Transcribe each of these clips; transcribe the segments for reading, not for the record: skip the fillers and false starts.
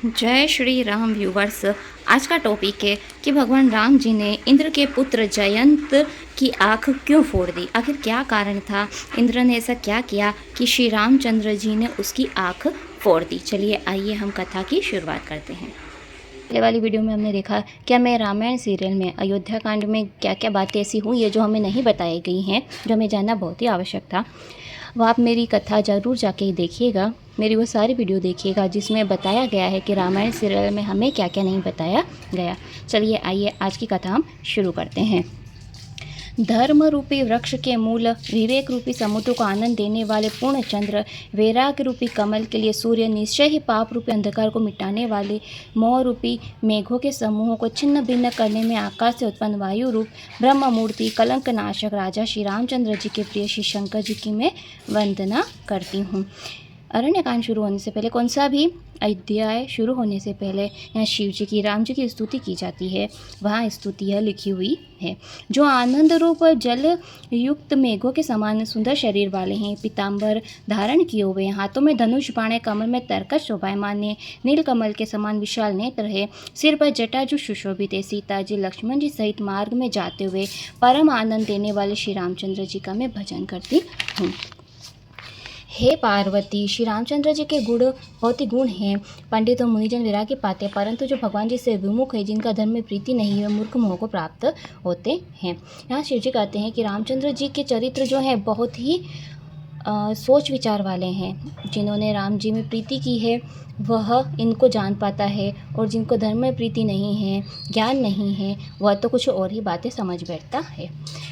जय श्री राम व्यूवर्स। आज का टॉपिक है कि भगवान राम जी ने इंद्र के पुत्र जयंत की आँख क्यों फोड़ दी। आखिर क्या कारण था, इंद्र ने ऐसा क्या किया कि श्री रामचंद्र जी ने उसकी आँख फोड़ दी। चलिए आइए हम कथा की शुरुआत करते हैं। पहले वाली वीडियो में हमने देखा कि हमें रामायण सीरियल में अयोध्या कांड में क्या क्या बातें ऐसी हुई है जो हमें नहीं बताई गई हैं, जो हमें जानना बहुत ही आवश्यक था। वह आप मेरी कथा ज़रूर जाके देखिएगा, मेरी वो सारी वीडियो देखिएगा जिसमें बताया गया है कि रामायण सीरियल में हमें क्या क्या नहीं बताया गया। चलिए आइए आज की कथा हम शुरू करते हैं। धर्म रूपी वृक्ष के मूल, विवेक रूपी समुद्र को आनंद देने वाले पूर्ण चंद्र, वैराग्य रूपी कमल के लिए सूर्य, निश्चय ही पाप रूपी अंधकार को मिटाने वाले मोह रूपी मेघों के समूहों को छिन्न भिन्न करने में आकाश से उत्पन्न वायु रूप ब्रह्म मूर्ति, कलंक नाशक राजा श्री रामचंद्र जी के प्रिय श्री शंकर जी की मैं वंदना करती हूँ। अरण्यकांड शुरू होने से पहले, कौन सा भी अध्याय शुरू होने से पहले यहाँ शिव जी की, राम जी की स्तुति की जाती है। वहाँ स्तुति यह लिखी हुई है। जो आनंद रूप जल युक्त मेघों के समान सुंदर शरीर वाले हैं, पीताम्बर धारण किए हुए, हाथों में धनुष बाण, कमर में तरकश शोभायमान है, नील कमल के समान विशाल नेत्र है, सिर पर जटाजू सुशोभित है, सीता जी लक्ष्मण जी सहित मार्ग में जाते हुए परम आनंद देने वाले श्री रामचंद्र जी का मैं भजन करती हूँ। हे पार्वती, श्री रामचंद्र जी के गुण बहुत ही गुण हैं। पंडित और मुनिजन विरागी पाते हैं, परंतु जो भगवान जी से विमुख है, जिनका धर्म में प्रीति नहीं है, मूर्ख मोह को प्राप्त होते हैं। यहाँ शिव जी कहते हैं कि रामचंद्र जी के चरित्र जो है बहुत ही सोच विचार वाले हैं। जिन्होंने राम जी में प्रीति की है वह इनको जान पाता है, और जिनको धर्म में प्रीति नहीं है, ज्ञान नहीं है, वह तो कुछ और ही बातें समझ बैठता है।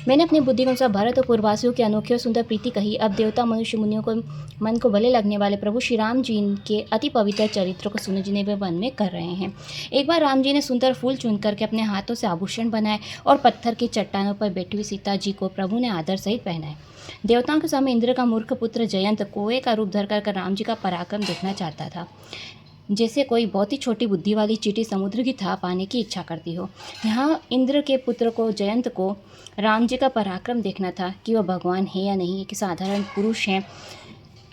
मैंने अपनी बुद्धि के अनुसार भारत और पूर्ववासियों की अनोखी और सुंदर प्रीति कही। अब देवता मनुष्य मुनियों को मन को भले लगने वाले प्रभु श्री राम जी के अति पवित्र चरित्र को सुनने वे मन में कर रहे हैं। एक बार राम जी ने सुंदर फूल चुन करके अपने हाथों से आभूषण बनाए और पत्थर की चट्टानों पर बैठी हुई सीता जी को प्रभु ने आदर सहित पहनाए। देवताओं के सामने इंद्र का मूर्ख पुत्र जयंत कोए का रूप धरकर राम जी का पराक्रम देखना चाहता था, जैसे कोई बहुत ही छोटी बुद्धि वाली चींटी समुद्र की था पाने की इच्छा करती हो। यहाँ इंद्र के पुत्र को, जयंत को, राम जी का पराक्रम देखना था कि वह भगवान है या नहीं, कि साधारण पुरुष हैं।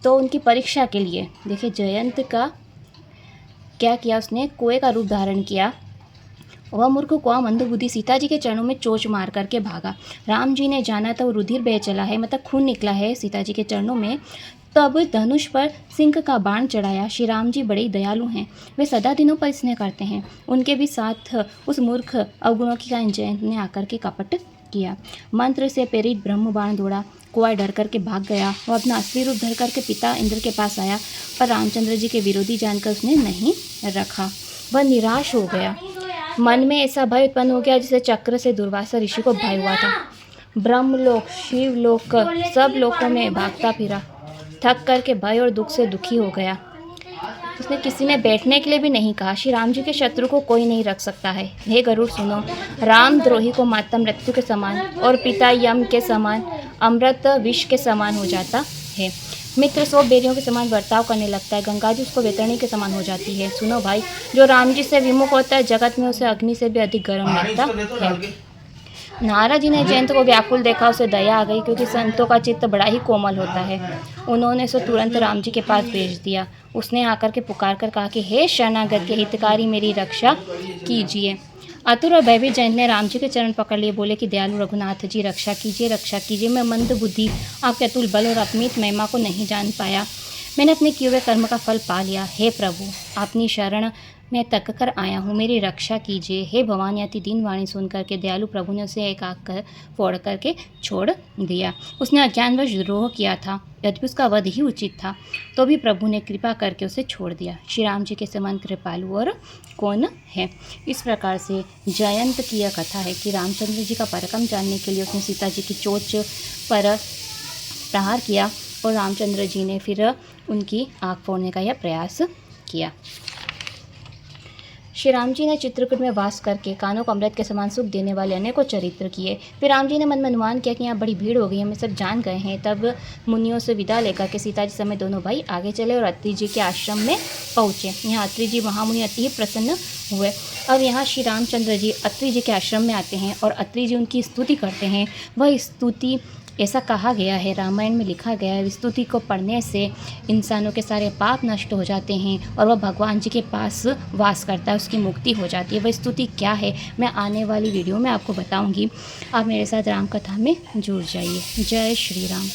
तो उनकी परीक्षा के लिए देखिए जयंत का क्या किया, उसने कोए का रूप धारण किया। वह मूर्ख कौआ मंदबुद्धि सीता जी के चरणों में चोंच मार करके भागा। राम जी ने जाना था वो रुधिर बह चला है, मतलब खून निकला है सीता जी के चरणों में। तब धनुष पर सिंह का बाण चढ़ाया। श्री राम जी बड़े दयालु हैं, वे सदा दिनों पर स्नेह करते हैं। उनके भी साथ उस मूर्ख अवगुणों की का जयंत ने आकर के कपट किया। मंत्र से प्रेरित ब्रह्म बाण दौड़ा, कुआ डर करके भाग गया। वह अपना असली रूप धर करके पिता इंद्र के पास आया, पर रामचंद्र जी के विरोधी जानकर उसने नहीं रखा। वह निराश हो गया। मन में ऐसा भय उत्पन्न हो गया जैसे चक्र से दुर्वासा ऋषि को भय हुआ था। ब्रह्मलोक, शिवलोक, सब लोकों में भागता फिरा, थक करके भय और दुख से दुखी हो गया। उसने किसी ने बैठने के लिए भी नहीं कहा। श्री राम जी के शत्रु को कोई नहीं रख सकता है। हे गरुड़ सुनो, राम द्रोही को माता मृत्यु के समान और पिता यम के समान अमृत विष के समान हो जाता है। मित्र 100 बेरियों के समान बर्ताव करने लगता है। गंगा जी उसको वैतरणी के समान हो जाती है। सुनो भाई, जो राम जी से विमुख होता है जगत में उसे अग्नि से भी अधिक गर्म लगता है। नारद जी ने जयंत को व्याकुल देखा, उसे दया आ गई, क्योंकि संतों का चित्त बड़ा ही कोमल होता है। उन्होंने उसे तुरंत राम जी के पास भेज दिया। उसने आकर के पुकार कर कहा कि हे शरणागत के हितकारी, मेरी रक्षा कीजिए। आतुर और भयभीत जयंत ने राम जी के चरण पकड़ लिए, बोले कि दयालु रघुनाथ जी, रक्षा कीजिए, रक्षा कीजिए। मैं मंद बुद्धि, आपके अतुल बल और अपमीत महिमा को नहीं जान पाया। मैंने अपने किए हुए कर्म का फल पा लिया। हे प्रभु, अपनी शरण मैं तक कर आया हूँ, मेरी रक्षा कीजिए। हे भवानी, अति दीन वाणी सुन करके दयालु प्रभु ने उसे एक आँख कर फोड़ करके छोड़ दिया। उसने अज्ञानवश द्रोह किया था, यद्यपि उसका वध ही उचित था, तो भी प्रभु ने कृपा करके उसे छोड़ दिया। श्री राम जी के समान कृपालु और कौन है। इस प्रकार से जयंत की यह कथा है कि रामचंद्र जी का पराक्रम जानने के लिए उसने सीता जी की चोंच पर प्रहार किया, और रामचंद्र जी ने फिर उनकी आँख फोड़ने का यह प्रयास किया। श्री राम जी ने चित्रकूट में वास करके कानों को अमृत के समान सुख देने वाले अनेकों चरित्र किए। फिर राम जी ने मन में अनुमान किया कि यहाँ बड़ी भीड़ हो गई, हमें सब जान गए हैं। तब मुनियों से विदा लेकर के सीता जी समेत दोनों भाई आगे चले और अत्रि जी के आश्रम में पहुँचे। यहाँ अत्रि जी महामुनि अति ही प्रसन्न हुए। अब यहाँ श्री रामचंद्र जी अत्रि जी के आश्रम में आते हैं और अत्रि जी उनकी स्तुति करते हैं। वह स्तुति ऐसा कहा गया है, रामायण में लिखा गया है, स्तुति को पढ़ने से इंसानों के सारे पाप नष्ट हो जाते हैं और वह भगवान जी के पास वास करता है, उसकी मुक्ति हो जाती है। वह स्तुति क्या है मैं आने वाली वीडियो में आपको बताऊंगी। आप मेरे साथ राम कथा में जुड़ जाइए। जय श्री राम।